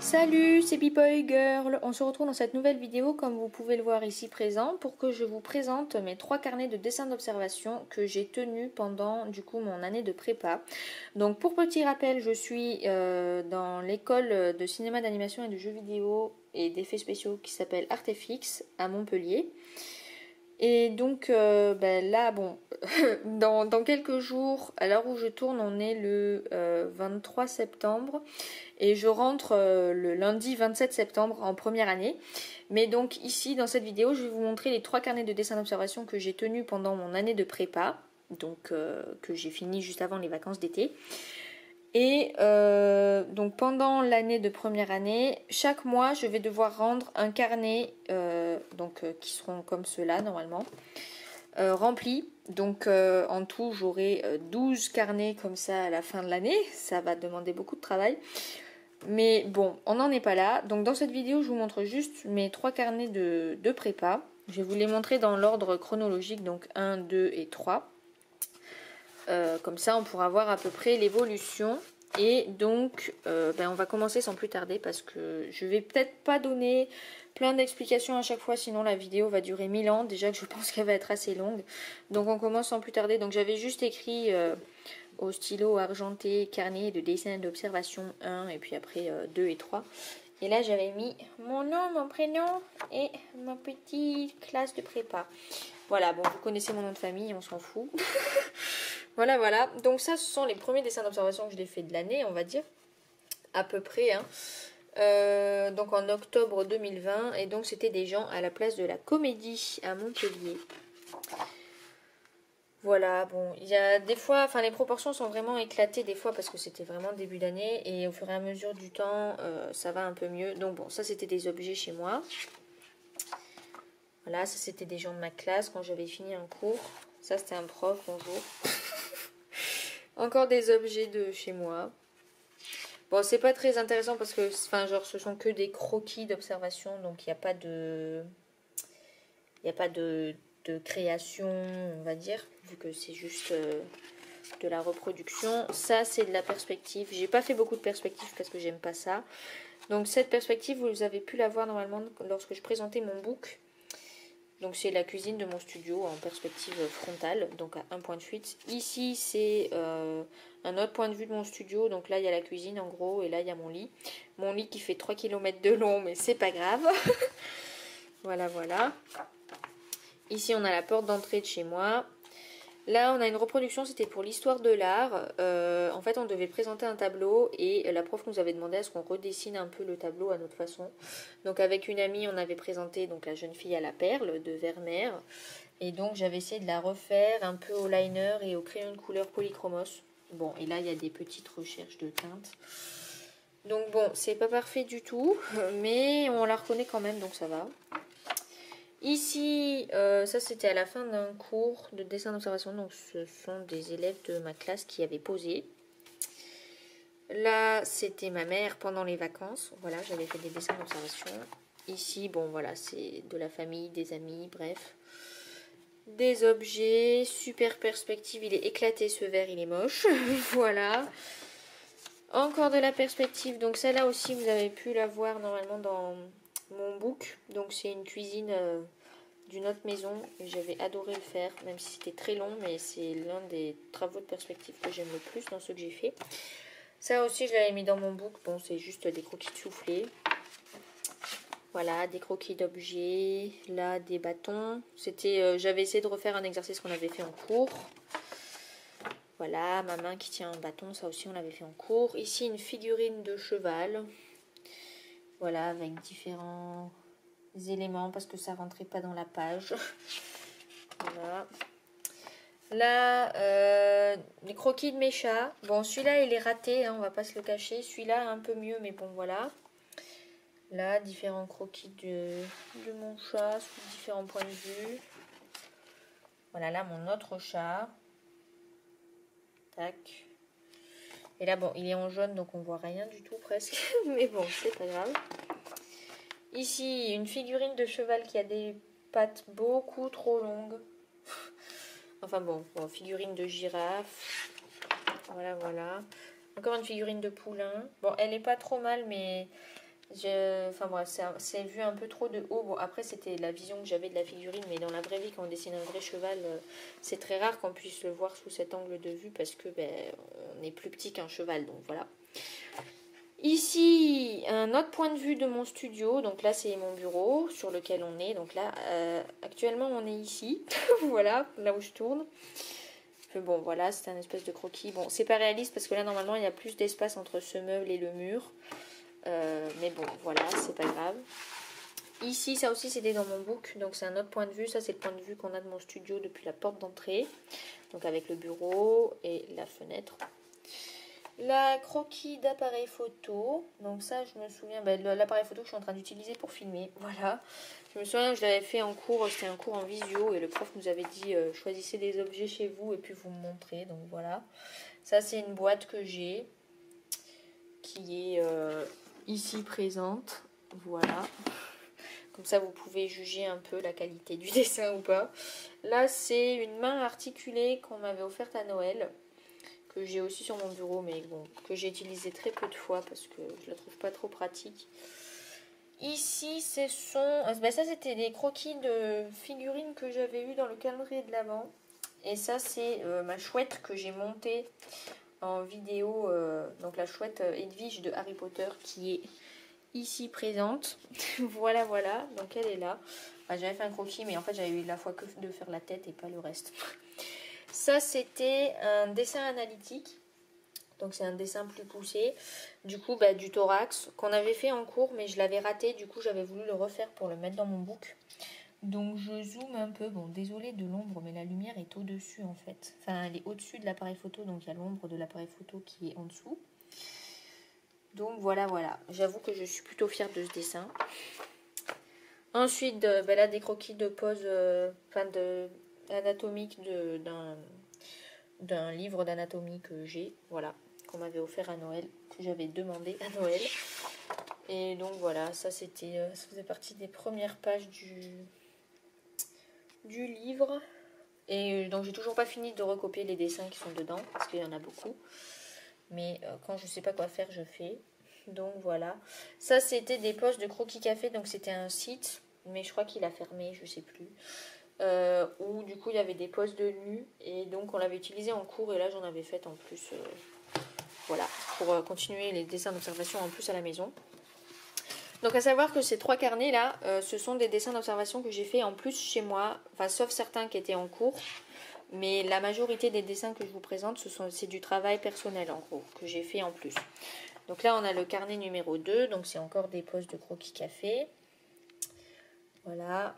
Salut, c'est Pipoy Girl. On se retrouve dans cette nouvelle vidéo, comme vous pouvez le voir ici présent, pour que je vous présente mes 3 carnets de dessins d'observation que j'ai tenus pendant du coup mon année de prépa. Donc pour petit rappel, je suis dans l'école de cinéma, d'animation et de jeux vidéo et d'effets spéciaux qui s'appelle Artefix à Montpellier. Et donc là, bon, dans quelques jours, à l'heure où je tourne, on est le 23 septembre et je rentre le lundi 27 septembre en première année. Mais donc ici, dans cette vidéo, je vais vous montrer les 3 carnets de dessin d'observation que j'ai tenus pendant mon année de prépa, donc que j'ai fini juste avant les vacances d'été. Et donc pendant l'année de première année, chaque mois je vais devoir rendre un carnet, qui seront comme ceux-là normalement, remplis. Donc en tout j'aurai 12 carnets comme ça à la fin de l'année, ça va demander beaucoup de travail. Mais bon, on n'en est pas là. Donc dans cette vidéo je vous montre juste mes 3 carnets de prépa. Je vais vous les montrer dans l'ordre chronologique, donc 1, 2 et 3. Comme ça on pourra voir à peu près l'évolution. Et donc on va commencer sans plus tarder, parce que je vais peut-être pas donner plein d'explications à chaque fois, sinon la vidéo va durer 1000 ans, déjà que je pense qu'elle va être assez longue. Donc on commence sans plus tarder. Donc j'avais juste écrit au stylo argenté carnet de dessin d'observation 1 et puis après 2 et 3. Et là j'avais mis mon nom, mon prénom et ma petite classe de prépa. Voilà, bon, vous connaissez mon nom de famille, on s'en fout. Voilà. Donc ça, ce sont les premiers dessins d'observation que je l'ai fait de l'année, on va dire. À peu près, hein. Donc en octobre 2020. Et donc c'était des gens à la place de la Comédie à Montpellier. Voilà, bon, il y a des fois, enfin les proportions sont vraiment éclatées des fois parce que c'était vraiment début d'année. Et au fur et à mesure du temps, ça va un peu mieux. Donc bon, ça c'était des objets chez moi. Voilà, ça c'était des gens de ma classe quand j'avais fini un cours. Ça c'était un prof, bonjour. Encore des objets de chez moi. Bon, c'est pas très intéressant parce que, enfin, genre, ce sont que des croquis d'observation, donc il n'y a pas de... Il n'y a pas de création, on va dire, vu que c'est juste de la reproduction. Ça, c'est de la perspective. J'ai pas fait beaucoup de perspectives parce que j'aime pas ça. Donc cette perspective, vous avez pu la voir normalement lorsque je présentais mon book. Donc c'est la cuisine de mon studio en perspective frontale, donc à un point de fuite. Ici c'est un autre point de vue de mon studio, donc là il y a la cuisine en gros et là il y a mon lit. Mon lit qui fait 3 km de long, mais c'est pas grave. Voilà. Ici on a la porte d'entrée de chez moi. Là on a une reproduction, c'était pour l'histoire de l'art. En fait on devait présenter un tableau et la prof nous avait demandé à ce qu'on redessine un peu le tableau à notre façon. Donc avec une amie on avait présenté donc la jeune fille à la perle de Vermeer. Et donc j'avais essayé de la refaire un peu au liner et au crayon de couleur polychromos. Bon, et là il y a des petites recherches de teintes. Donc bon, c'est pas parfait du tout, mais on la reconnaît quand même, donc ça va. Ici, ça c'était à la fin d'un cours de dessin d'observation, donc ce sont des élèves de ma classe qui avaient posé. Là, c'était ma mère pendant les vacances, voilà, j'avais fait des dessins d'observation. Ici, bon voilà, c'est de la famille, des amis, bref. Des objets, super perspective, il est éclaté ce verre, il est moche, voilà. Encore de la perspective, donc celle-là aussi vous avez pu la voir normalement dans mon book. Donc c'est une cuisine d'une autre maison et j'avais adoré le faire, même si c'était très long, mais c'est l'un des travaux de perspective que j'aime le plus dans ceux que j'ai fait. Ça aussi je l'avais mis dans mon book, bon c'est juste des croquis de soufflé. Voilà, des croquis d'objets, là des bâtons. C'était, j'avais essayé de refaire un exercice qu'on avait fait en cours. Voilà, ma main qui tient un bâton, ça aussi on l'avait fait en cours. Ici une figurine de cheval. Voilà, avec différents éléments parce que ça rentrait pas dans la page. Voilà. Là, les croquis de mes chats. Bon, celui-là il est raté, hein, on va pas se le cacher. Celui-là un peu mieux, mais bon voilà. Là, différents croquis de mon chat sous différents points de vue. Voilà, là mon autre chat. Tac. Et là, bon, il est en jaune, donc on voit rien du tout presque. Mais bon, c'est pas grave. Ici, une figurine de cheval qui a des pattes beaucoup trop longues. Enfin bon, figurine de girafe. Voilà. Encore une figurine de poulain. Bon, elle est pas trop mal, mais Enfin bref, c'est vu un peu trop de haut. Bon, après, c'était la vision que j'avais de la figurine, mais dans la vraie vie, quand on dessine un vrai cheval, c'est très rare qu'on puisse le voir sous cet angle de vue parce que ben, on est plus petit qu'un cheval, donc voilà. Ici, un autre point de vue de mon studio. Donc là, c'est mon bureau sur lequel on est. Donc là, actuellement, on est ici. Voilà, là où je tourne. Bon, voilà, c'est un espèce de croquis. Bon, c'est pas réaliste parce que là, normalement, il y a plus d'espace entre ce meuble et le mur. Mais bon, voilà, c'est pas grave. Ici, ça aussi, c'était dans mon book. Donc, c'est un autre point de vue. Ça, c'est le point de vue qu'on a de mon studio depuis la porte d'entrée. Donc, avec le bureau et la fenêtre. La croquis d'appareil photo. Donc ça, je me souviens, l'appareil photo que je suis en train d'utiliser pour filmer. Voilà. Je me souviens que je l'avais fait en cours, c'était un cours en visio et le prof nous avait dit choisissez des objets chez vous et puis vous me montrez. Donc voilà. Ça, c'est une boîte que j'ai qui est ici présente. Voilà. Comme ça, vous pouvez juger un peu la qualité du dessin ou pas. Là, c'est une main articulée qu'on m'avait offerte à Noël. Que j'ai aussi sur mon bureau, mais bon, que j'ai utilisé très peu de fois parce que je la trouve pas trop pratique. Ici, ça c'était des croquis de figurines que j'avais eu dans le calendrier de l'Avent. Et ça, c'est ma chouette que j'ai montée en vidéo. Donc la chouette Edwige de Harry Potter qui est ici présente. Voilà, voilà. Donc elle est là. Enfin, j'avais fait un croquis, mais en fait, j'avais eu la fois que de faire la tête et pas le reste. Ça, c'était un dessin analytique. Donc, c'est un dessin plus poussé. Du coup, du thorax qu'on avait fait en cours, mais je l'avais raté. Du coup, j'avais voulu le refaire pour le mettre dans mon book. Donc, je zoome un peu. Bon, désolé de l'ombre, mais la lumière est au-dessus, en fait. Enfin, elle est au-dessus de l'appareil photo. Donc, il y a l'ombre de l'appareil photo qui est en dessous. Donc, voilà, voilà. J'avoue que je suis plutôt fière de ce dessin. Ensuite, là, des croquis de pose, anatomique d'un livre d'anatomie que j'ai, voilà, qu'on m'avait offert à Noël, que j'avais demandé à Noël. Et donc voilà, ça faisait partie des premières pages du livre. Et donc j'ai toujours pas fini de recopier les dessins qui sont dedans, parce qu'il y en a beaucoup. Mais quand je sais pas quoi faire, je fais. Donc voilà. Ça, c'était des poches de Croquis Café, donc c'était un site, mais je crois qu'il a fermé, je sais plus. Où du coup il y avait des poses de nu et donc on l'avait utilisé en cours et là j'en avais fait en plus voilà pour continuer les dessins d'observation en plus à la maison. Donc à savoir que ces 3 carnets là ce sont des dessins d'observation que j'ai fait en plus chez moi, enfin sauf certains qui étaient en cours, mais la majorité des dessins que je vous présente c'est du travail personnel en gros que j'ai fait en plus. Donc là on a le carnet numéro 2, donc c'est encore des poses de Croquis Café, voilà.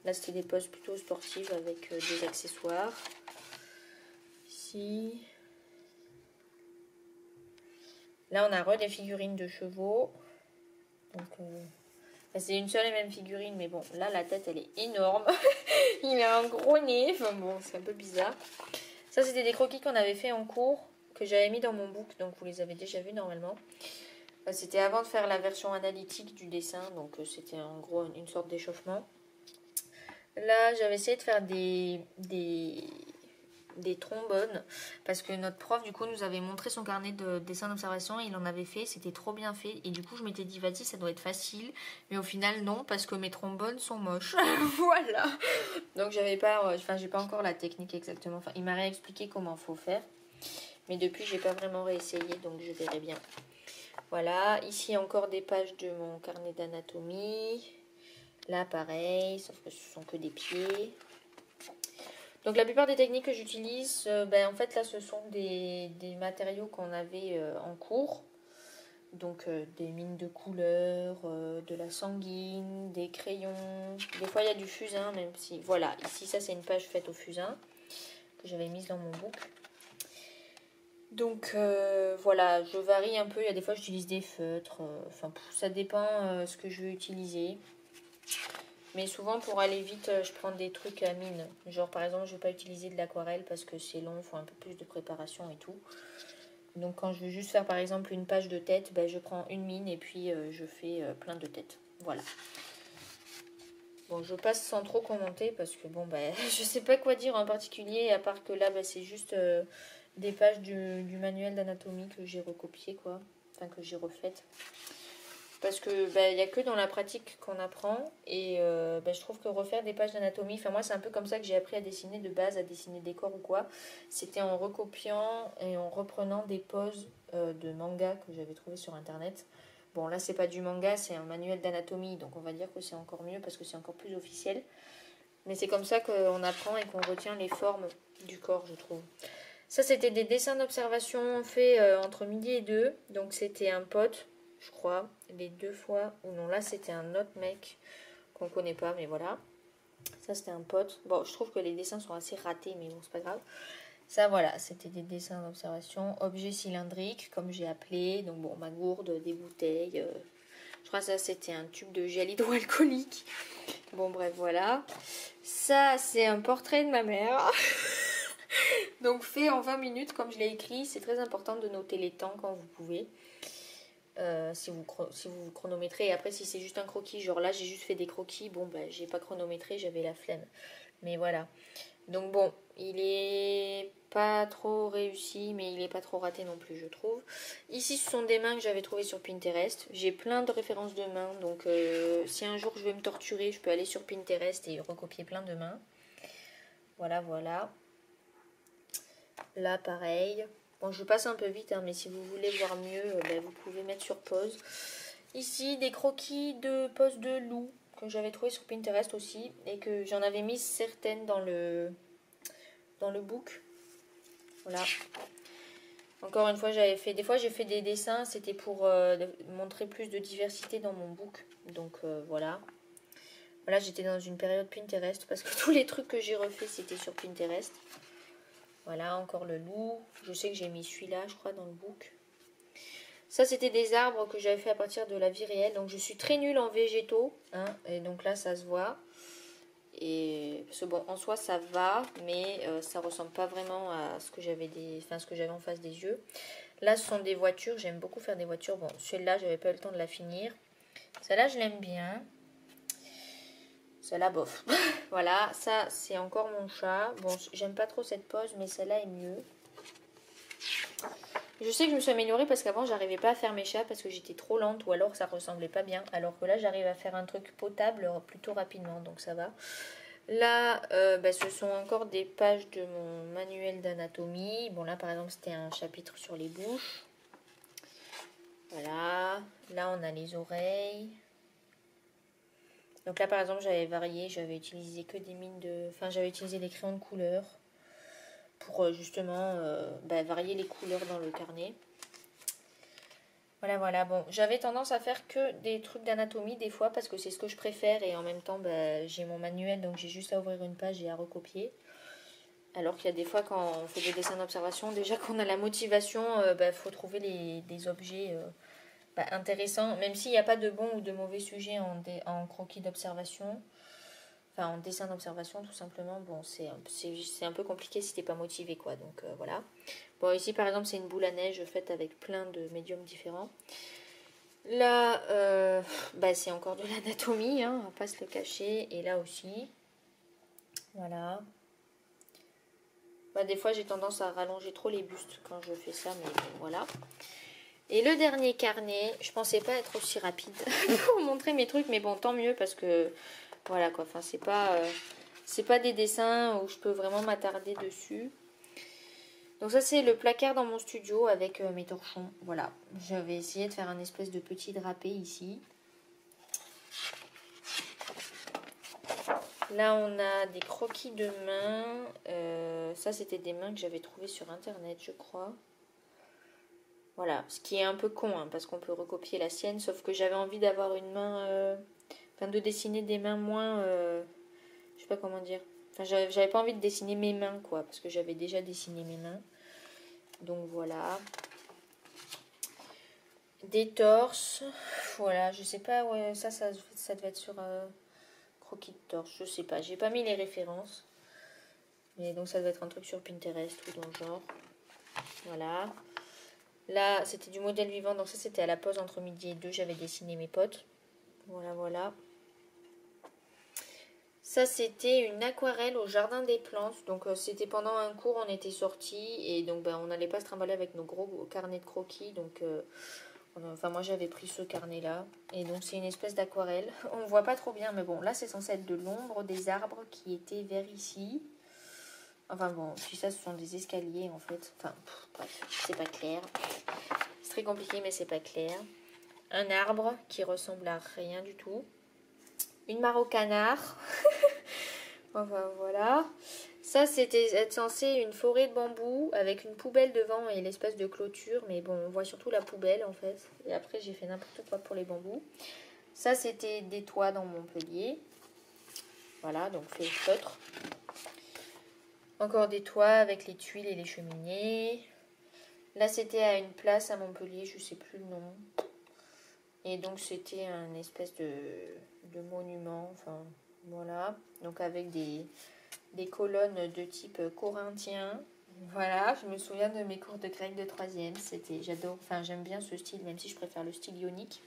Là, c'était des poses plutôt sportives avec des accessoires. Ici. Là, on a des figurines de chevaux. Donc, c'est une seule et même figurine, mais bon, là, la tête, elle est énorme. Il a un gros nez. Enfin bon, c'est un peu bizarre. Ça, c'était des croquis qu'on avait fait en cours, que j'avais mis dans mon book. Donc, vous les avez déjà vus normalement. C'était avant de faire la version analytique du dessin. Donc, c'était en gros une sorte d'échauffement. Là, j'avais essayé de faire des trombones parce que notre prof du coup nous avait montré son carnet de dessin d'observation et il en avait fait, c'était trop bien fait et du coup je m'étais dit vas-y ça doit être facile, mais au final non parce que mes trombones sont moches. Voilà, donc j'ai pas encore la technique exactement, enfin il m'a réexpliqué comment faut faire, mais depuis j'ai pas vraiment réessayé, donc je verrai bien. Voilà, ici encore des pages de mon carnet d'anatomie. Là, pareil, sauf que ce sont que des pieds. Donc, la plupart des techniques que j'utilise, en fait, là, ce sont des matériaux qu'on avait en cours. Donc, des mines de couleurs, de la sanguine, des crayons. Des fois, il y a du fusain, même si... Voilà, ici, ça, c'est une page faite au fusain que j'avais mise dans mon book. Donc, voilà, je varie un peu. Il y a des fois, j'utilise des feutres. Enfin, ça dépend ce que je veux utiliser. Mais souvent, pour aller vite, je prends des trucs à mine. Genre, par exemple, je ne vais pas utiliser de l'aquarelle parce que c'est long, il faut un peu plus de préparation et tout. Donc, quand je veux juste faire, par exemple, une page de tête, je prends une mine et puis je fais plein de têtes. Voilà. Bon, je passe sans trop commenter parce que, bon, je sais pas quoi dire en particulier, à part que là, c'est juste des pages du manuel d'anatomie que j'ai recopié, quoi. Enfin, que j'ai refaites. Parce que bah, y a que dans la pratique qu'on apprend. Et bah, je trouve que refaire des pages d'anatomie, enfin moi c'est un peu comme ça que j'ai appris à dessiner de base, à dessiner des corps ou quoi. C'était en recopiant et en reprenant des poses de manga que j'avais trouvé sur internet. Bon là c'est pas du manga, c'est un manuel d'anatomie, donc on va dire que c'est encore mieux parce que c'est encore plus officiel. Mais c'est comme ça qu'on apprend et qu'on retient les formes du corps, je trouve. Ça c'était des dessins d'observation faits entre midi et 2. Donc c'était un pote, je crois, les 2 fois. Ou non, là c'était un autre mec qu'on connaît pas, mais voilà. Ça c'était un pote. Bon, je trouve que les dessins sont assez ratés, mais bon, c'est pas grave. Ça voilà, c'était des dessins d'observation. Objets cylindriques, comme j'ai appelé. Donc bon, ma gourde, des bouteilles. Je crois que ça c'était un tube de gel hydroalcoolique. Bon bref, voilà. Ça c'est un portrait de ma mère. Donc fait en 20 minutes comme je l'ai écrit. C'est très important de noter les temps quand vous pouvez. Si vous chronométrez. Et après si c'est juste un croquis, genre là j'ai juste fait des croquis. Bon bah j'ai pas chronométré, j'avais la flemme. Mais voilà. Donc bon, il est pas trop réussi, mais il est pas trop raté non plus, je trouve. Ici, ce sont des mains que j'avais trouvées sur Pinterest. J'ai plein de références de mains, donc si un jour je vais me torturer, je peux aller sur Pinterest et recopier plein de mains. Voilà, voilà. Là, pareil. Bon, je passe un peu vite, hein, mais si vous voulez voir mieux, ben, vous pouvez mettre sur pause. Ici, des croquis de pose de loup que j'avais trouvé sur Pinterest aussi et que j'en avais mis certaines dans le book. Voilà. Encore une fois, j'avais fait. Des fois, j'ai fait des dessins. C'était pour montrer plus de diversité dans mon book. Donc voilà. Voilà, j'étais dans une période Pinterest parce que tous les trucs que j'ai refaits, c'était sur Pinterest. Voilà, encore le loup. Je sais que j'ai mis celui-là, je crois, dans le book. Ça, c'était des arbres que j'avais fait à partir de la vie réelle. Donc, je suis très nulle en végétaux. Hein, et donc là, ça se voit. Et parce que bon, en soi, ça va, mais ça ressemble pas vraiment à ce que j'avais en face des yeux. Là, ce sont des voitures. J'aime beaucoup faire des voitures. Bon, celle-là, j'avais pas eu le temps de la finir. Celle-là, je l'aime bien. Celle-là, bof. Voilà, ça, c'est encore mon chat. Bon, j'aime pas trop cette pose, mais celle-là est mieux. Je sais que je me suis améliorée parce qu'avant j'arrivais pas à faire mes chats parce que j'étais trop lente ou alors ça ressemblait pas bien. Alors que là j'arrive à faire un truc potable plutôt rapidement, donc ça va. Là, bah, ce sont encore des pages de mon manuel d'anatomie. Bon là par exemple c'était un chapitre sur les bouches. Voilà. Là on a les oreilles. Donc là par exemple j'avais varié, j'avais utilisé que des mines de... Enfin j'avais utilisé des crayons de couleur. Pour justement bah, varier les couleurs dans le carnet. Voilà, voilà. Bon, j'avais tendance à faire que des trucs d'anatomie des fois parce que c'est ce que je préfère et en même temps, bah, j'ai mon manuel donc j'ai juste à ouvrir une page et à recopier. Alors qu'il y a des fois quand on fait des dessins d'observation, déjà qu'on a la motivation, bah, faut trouver des objets bah, intéressants. Même s'il n'y a pas de bon ou de mauvais sujets en croquis d'observation. Enfin, en dessin d'observation, tout simplement, bon, c'est un peu compliqué si t'es pas motivé, quoi. Donc, voilà. Bon, ici, par exemple, c'est une boule à neige faite avec plein de médiums différents. Là, bah, c'est encore de l'anatomie, hein, on va pas se le cacher. Et là aussi. Voilà. Bah, des fois, j'ai tendance à rallonger trop les bustes quand je fais ça, mais bon, voilà. Et le dernier carnet, je pensais pas être aussi rapide pour montrer mes trucs, mais bon, tant mieux parce que... Voilà quoi, enfin c'est pas des dessins où je peux vraiment m'attarder dessus. Donc ça c'est le placard dans mon studio avec mes torchons. Voilà, j'avais essayé de faire un espèce de petit drapé ici. Là on a des croquis de mains. Ça c'était des mains que j'avais trouvées sur internet je crois. Voilà, ce qui est un peu con hein, parce qu'on peut recopier la sienne. Sauf que j'avais envie d'avoir une main... Enfin de dessiner des mains moins... je sais pas comment dire. Enfin, j'avais pas envie de dessiner mes mains, quoi. Parce que j'avais déjà dessiné mes mains. Donc, voilà. Des torses. Voilà, je sais pas. Ouais, ça devait être sur croquis de torse. Je sais pas. J'ai pas mis les références. Mais donc, ça devait être un truc sur Pinterest ou dans le genre. Voilà. Là, c'était du modèle vivant. Donc, ça, c'était à la pause entre midi et 2. J'avais dessiné mes potes. Voilà, voilà. Ça, c'était une aquarelle au jardin des plantes. Donc, c'était pendant un cours, on était sortis. Et donc, ben, on n'allait pas se trimballer avec nos gros carnets de croquis. Donc, Enfin, moi, j'avais pris ce carnet-là. Et donc, c'est une espèce d'aquarelle. On ne voit pas trop bien, mais bon, là, c'est censé être de l'ombre des arbres qui étaient vers ici. Enfin, bon, puis ça, ce sont des escaliers, en fait. Enfin, bref, c'est pas clair. C'est très compliqué, mais c'est pas clair. Un arbre qui ressemble à rien du tout. Une mare au canard. Enfin, voilà. Ça, c'était être censé une forêt de bambou avec une poubelle devant et l'espèce de clôture. Mais bon, on voit surtout la poubelle, en fait. Et après, j'ai fait n'importe quoi pour les bambous. Ça, c'était des toits dans Montpellier. Voilà, donc fait feutre. Encore des toits avec les tuiles et les cheminées. Là, c'était à une place à Montpellier, je sais plus le nom. Et donc, c'était un espèce de monument. Enfin, voilà. Donc, avec des colonnes de type corinthien. Voilà, je me souviens de mes cours de grec de 3e. J'adore, enfin, j'aime bien ce style, même si je préfère le style ionique.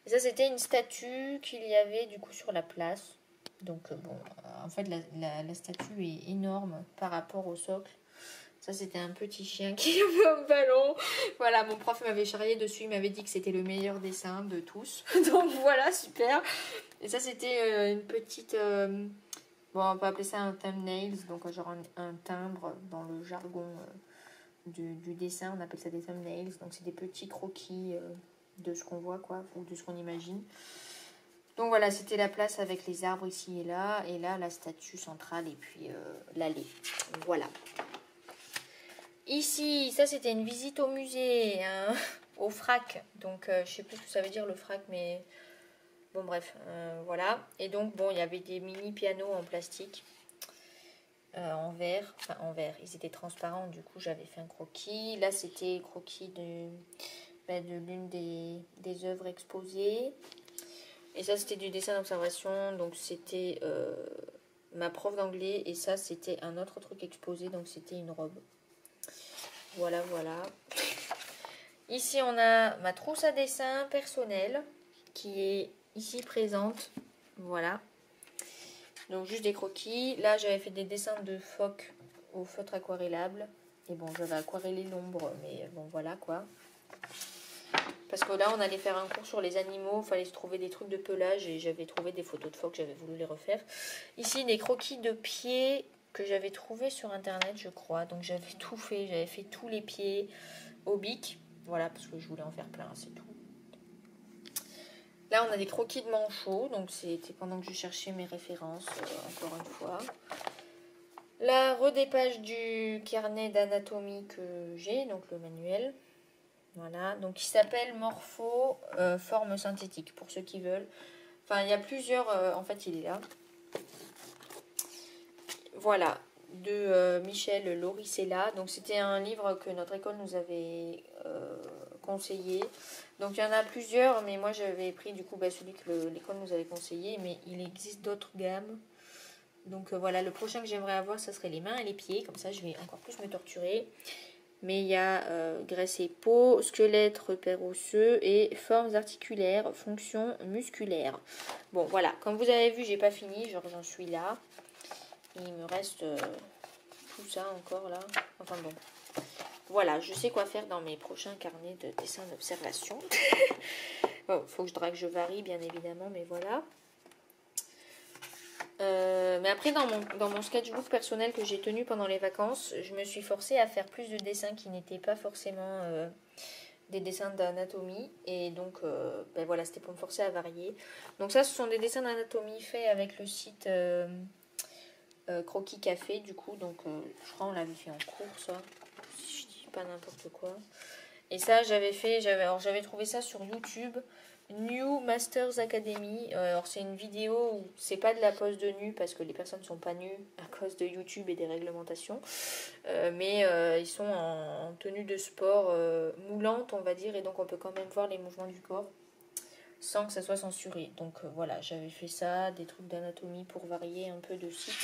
Et ça, c'était une statue qu'il y avait du coup sur la place. Donc, bon, en fait, la statue est énorme par rapport au socle. Ça, c'était un petit chien qui avait un ballon. Voilà, mon prof m'avait charrié dessus. Il m'avait dit que c'était le meilleur dessin de tous. Donc, voilà, super. Et ça, c'était une petite... bon, on peut appeler ça un thumbnail. Donc, genre un timbre dans le jargon du dessin. On appelle ça des thumbnails. Donc, c'est des petits croquis de ce qu'on voit, quoi. Ou de ce qu'on imagine. Donc voilà, c'était la place avec les arbres ici et là. Et là, la statue centrale et puis l'allée. Voilà. Ici, ça c'était une visite au musée, hein, au FRAC. Donc je sais plus ce que ça veut dire le FRAC, mais bon bref, voilà. Et donc bon, il y avait des mini pianos en plastique, en verre. Enfin en verre, ils étaient transparents, du coup j'avais fait un croquis. Là c'était croquis de l'une des œuvres exposées. Et ça, c'était du dessin d'observation. Donc, c'était ma prof d'anglais. Et ça, c'était un autre truc exposé. Donc, c'était une robe. Voilà, voilà. Ici, on a ma trousse à dessin personnelle qui est ici présente. Voilà. Donc, juste des croquis. Là, j'avais fait des dessins de phoques au feutre aquarellable. Et bon, j'avais aquarellé l'ombre. Mais bon, voilà quoi. Parce que là, on allait faire un cours sur les animaux. Il fallait se trouver des trucs de pelage. Et j'avais trouvé des photos de phoques. J'avais voulu les refaire. Ici, des croquis de pieds que j'avais trouvé sur internet, je crois. Donc, j'avais tout fait. J'avais fait tous les pieds au bic. Voilà, parce que je voulais en faire plein, c'est tout. Là, on a des croquis de manchots. Donc, c'était pendant que je cherchais mes références, encore une fois. La redépage du carnet d'anatomie que j'ai, donc le manuel. Voilà, donc il s'appelle Morpho, forme synthétique, pour ceux qui veulent. Enfin, il y a plusieurs, en fait, il est là. Voilà, de Michel Lauricella. Donc, c'était un livre que notre école nous avait conseillé. Donc, il y en a plusieurs, mais moi, j'avais pris, du coup, celui que l'école nous avait conseillé. Mais il existe d'autres gammes. Donc, voilà, le prochain que j'aimerais avoir, ça serait les mains et les pieds. Comme ça, je vais encore plus me torturer. Mais il y a graisse et peau, squelette, repères osseux et formes articulaires, fonctions musculaires. Bon, voilà. Comme vous avez vu, j'ai pas fini. Genre, j'en suis là. Et il me reste tout ça encore là. Enfin bon. Voilà, je sais quoi faire dans mes prochains carnets de dessin d'observation. Bon, faut que je varie, bien évidemment, mais voilà. Mais après, dans mon sketchbook personnel que j'ai tenu pendant les vacances, je me suis forcée à faire plus de dessins qui n'étaient pas forcément des dessins d'anatomie. Et donc, voilà, c'était pour me forcer à varier. Donc ça, ce sont des dessins d'anatomie faits avec le site Croquis Café, du coup. Donc, je crois qu'on l'avait fait en cours, ça. Si je dis pas n'importe quoi. Et ça, j'avais trouvé ça sur YouTube. New Masters Academy. Alors c'est une vidéo où c'est pas de la pose de nu parce que les personnes sont pas nues à cause de YouTube et des réglementations. Mais ils sont en tenue de sport moulante, on va dire, et donc on peut quand même voir les mouvements du corps sans que ça soit censuré. Donc voilà, j'avais fait ça, des trucs d'anatomie pour varier un peu de site.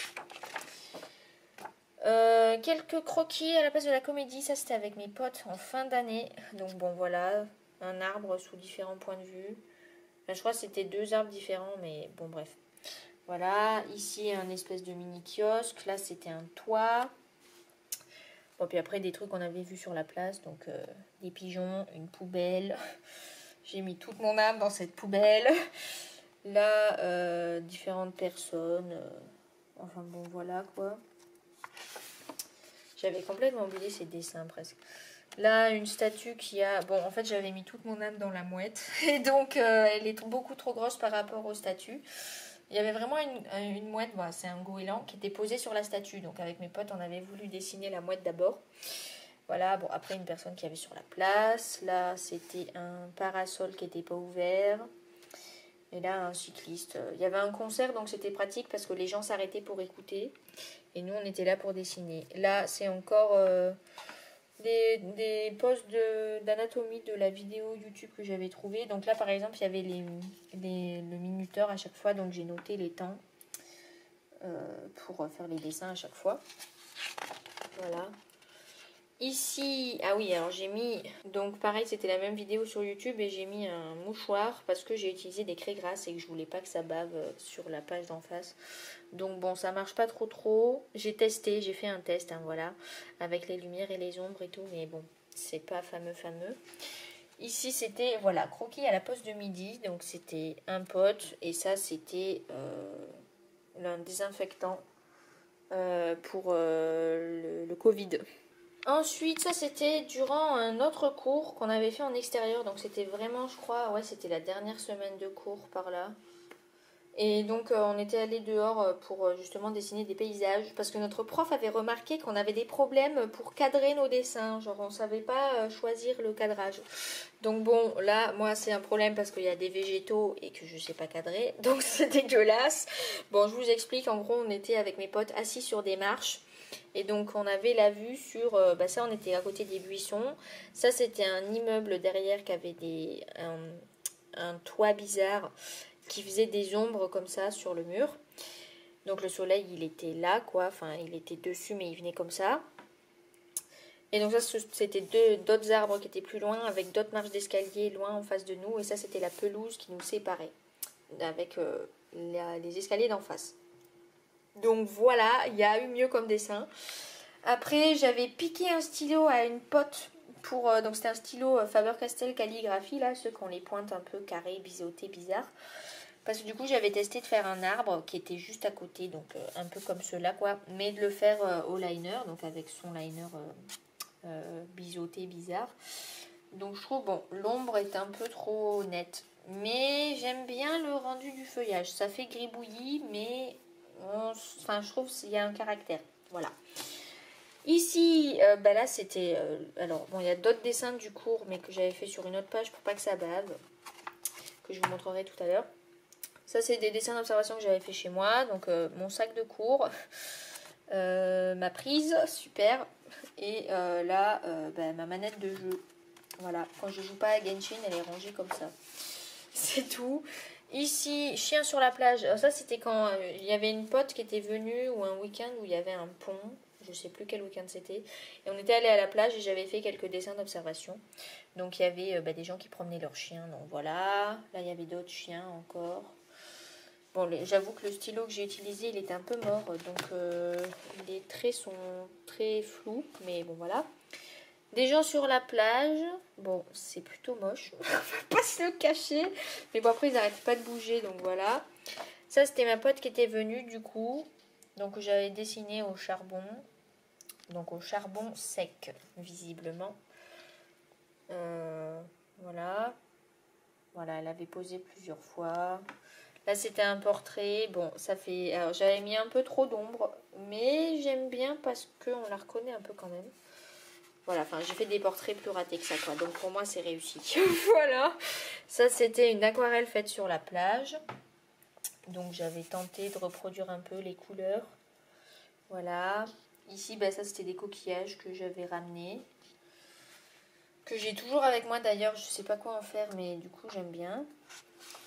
Quelques croquis à la place de la comédie, ça c'était avec mes potes en fin d'année. Donc bon voilà, un arbre sous différents points de vue. Enfin, je crois que c'était 2 arbres différents, mais bon bref. Voilà, ici un espèce de mini kiosque, là c'était un toit. Bon, puis après des trucs qu'on avait vus sur la place, donc des pigeons, une poubelle. J'ai mis toute mon âme dans cette poubelle. Là, différentes personnes. Enfin bon, voilà quoi. J'avais complètement oublié ces dessins presque. Là, une statue qui a... Bon, en fait, j'avais mis toute mon âme dans la mouette. Et donc, elle est beaucoup trop grosse par rapport aux statues. Il y avait vraiment une mouette, bon, c'est un goéland, qui était posé sur la statue. Donc, avec mes potes, on avait voulu dessiner la mouette d'abord. Voilà, bon, après, une personne qui avait sur la place. Là, c'était un parasol qui n'était pas ouvert. Et là, un cycliste. Il y avait un concert, donc c'était pratique parce que les gens s'arrêtaient pour écouter. Et nous, on était là pour dessiner. Là, c'est encore... des posts d'anatomie de la vidéo YouTube que j'avais trouvé. Donc là par exemple il y avait le minuteur à chaque fois, donc j'ai noté les temps pour faire les dessins à chaque fois. Voilà. Ici, ah oui, alors j'ai mis, donc pareil c'était la même vidéo sur YouTube et j'ai mis un mouchoir parce que j'ai utilisé des craies grasses et que je voulais pas que ça bave sur la page d'en face. Donc bon, ça marche pas trop. J'ai testé, j'ai fait un test, hein, voilà, avec les lumières et les ombres et tout, mais bon, c'est pas fameux. Ici c'était, voilà, croquis à la pause de midi, donc c'était un pote et ça c'était un désinfectant pour le Covid. Ensuite, ça c'était durant un autre cours qu'on avait fait en extérieur. Donc c'était vraiment, je crois, ouais, c'était la dernière semaine de cours par là. Et donc on était allé dehors pour justement dessiner des paysages. Parce que notre prof avait remarqué qu'on avait des problèmes pour cadrer nos dessins. Genre on savait pas choisir le cadrage. Donc bon, là, moi c'est un problème parce qu'il y a des végétaux et que je sais pas cadrer. Donc c'est dégueulasse. Bon, je vous explique. En gros, on était avec mes potes assis sur des marches. Et donc on avait la vue sur, ça on était à côté des buissons, ça c'était un immeuble derrière qui avait un toit bizarre qui faisait des ombres comme ça sur le mur. Donc le soleil il était là quoi, enfin il était dessus mais il venait comme ça. Et donc ça c'était d'autres arbres qui étaient plus loin avec d'autres marches d'escalier loin en face de nous. Et ça c'était la pelouse qui nous séparait avec les escaliers d'en face. Donc voilà, il y a eu mieux comme dessin. Après, j'avais piqué un stylo à une pote pour... donc c'était un stylo Faber-Castell calligraphie, là, ceux qui ont les pointes un peu carrées, biseautées, bizarres. Parce que du coup, j'avais testé de faire un arbre qui était juste à côté, donc un peu comme ceux-là, quoi. Mais de le faire au liner, donc avec son liner biseauté, bizarre. Donc je trouve, bon, l'ombre est un peu trop nette. Mais j'aime bien le rendu du feuillage. Ça fait gribouillis, mais... Enfin, je trouve qu'il y a un caractère. Voilà. Ici, là, c'était... alors, bon, il y a d'autres dessins du cours, mais que j'avais fait sur une autre page pour pas que ça bave. Que je vous montrerai tout à l'heure. Ça, c'est des dessins d'observation que j'avais fait chez moi. Donc, mon sac de cours. Ma prise, super. Et là, ma manette de jeu. Voilà. Quand je joue pas à Genshin, elle est rangée comme ça. C'est tout. Ici, chien sur la plage. Alors ça, c'était quand il y avait une pote qui était venue ou un week-end où il y avait un pont. Je sais plus quel week-end c'était. Et on était allé à la plage et j'avais fait quelques dessins d'observation. Donc il y avait des gens qui promenaient leurs chiens. Donc voilà. Là, il y avait d'autres chiens encore. Bon, j'avoue que le stylo que j'ai utilisé, il était un peu mort. Donc les traits sont très flous. Mais bon, voilà. Des gens sur la plage. Bon, c'est plutôt moche. On va pas se le cacher. Mais bon, après, ils n'arrêtent pas de bouger. Donc voilà. Ça, c'était ma pote qui était venue du coup. Donc j'avais dessiné au charbon. Donc au charbon sec, visiblement. Voilà. Voilà, elle avait posé plusieurs fois. Là, c'était un portrait. Bon, ça fait... Alors, j'avais mis un peu trop d'ombre. Mais j'aime bien parce qu'on la reconnaît un peu quand même. Voilà, enfin j'ai fait des portraits plus ratés que ça quoi, donc pour moi c'est réussi. Voilà, ça c'était une aquarelle faite sur la plage. Donc j'avais tenté de reproduire un peu les couleurs. Voilà, ici ça c'était des coquillages que j'avais ramenés. Que j'ai toujours avec moi d'ailleurs, je sais pas quoi en faire mais du coup j'aime bien.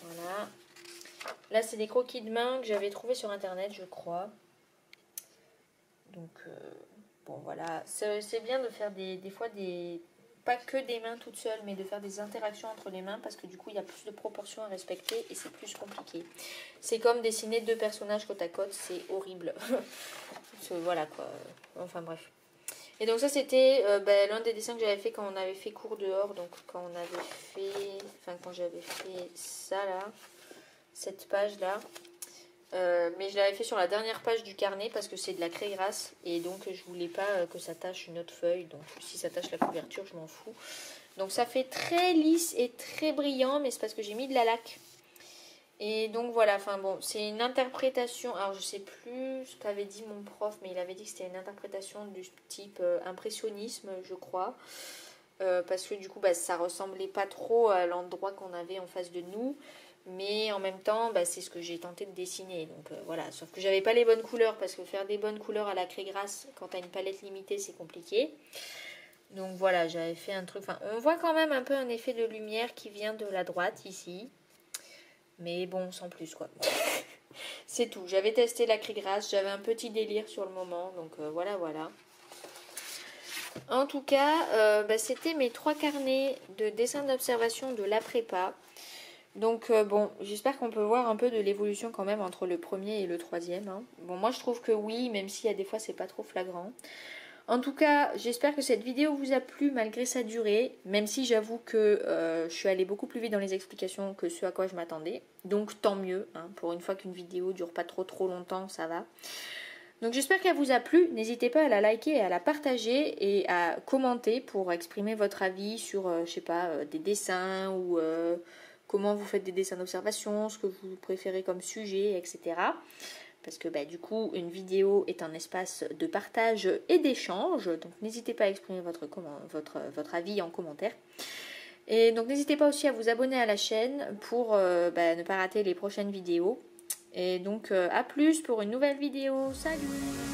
Voilà, là c'est des croquis de main que j'avais trouvé sur internet je crois. Donc... bon voilà, c'est bien de faire des fois pas que des mains toutes seules, mais de faire des interactions entre les mains parce que du coup il y a plus de proportions à respecter et c'est plus compliqué. C'est comme dessiner deux personnages côte à côte, c'est horrible. Voilà quoi, enfin bref. Et donc ça c'était l'un des dessins que j'avais fait quand on avait fait cours dehors. Donc quand on avait fait, enfin quand j'avais fait ça là, cette page là. Mais je l'avais fait sur la dernière page du carnet parce que c'est de la craie grasse. Et donc je voulais pas que ça tâche une autre feuille. Donc si ça tâche la couverture je m'en fous. Donc ça fait très lisse et très brillant, mais c'est parce que j'ai mis de la laque. Et donc voilà, enfin bon, c'est une interprétation, alors je sais plus ce qu'avait dit mon prof, mais il avait dit que c'était une interprétation du type impressionnisme, je crois. Parce que du coup, ça ressemblait pas trop à l'endroit qu'on avait en face de nous. Mais en même temps, c'est ce que j'ai tenté de dessiner. Donc voilà, sauf que j'avais pas les bonnes couleurs, parce que faire des bonnes couleurs à la craie grasse, quand t'as une palette limitée, c'est compliqué. Donc voilà, j'avais fait un truc, enfin on voit quand même un peu un effet de lumière qui vient de la droite ici. Mais bon, sans plus quoi. C'est tout. J'avais testé la craie grasse. J'avais un petit délire sur le moment. Donc voilà. En tout cas, c'était mes 3 carnets de dessin d'observation de la prépa. Donc bon, j'espère qu'on peut voir un peu de l'évolution quand même entre le premier et le troisième. Hein. Bon, moi je trouve que oui, même s'il y a des fois c'est pas trop flagrant. En tout cas, j'espère que cette vidéo vous a plu malgré sa durée, même si j'avoue que je suis allée beaucoup plus vite dans les explications que ce à quoi je m'attendais. Donc tant mieux, hein, pour une fois qu'une vidéo dure pas trop longtemps, ça va. Donc j'espère qu'elle vous a plu, n'hésitez pas à la liker et à la partager et à commenter pour exprimer votre avis sur, je sais pas, des dessins ou comment vous faites des dessins d'observation, ce que vous préférez comme sujet, etc. Parce que du coup, une vidéo est un espace de partage et d'échange. Donc n'hésitez pas à exprimer votre avis en commentaire. Et donc n'hésitez pas aussi à vous abonner à la chaîne pour ne pas rater les prochaines vidéos. Et donc à plus pour une nouvelle vidéo. Salut!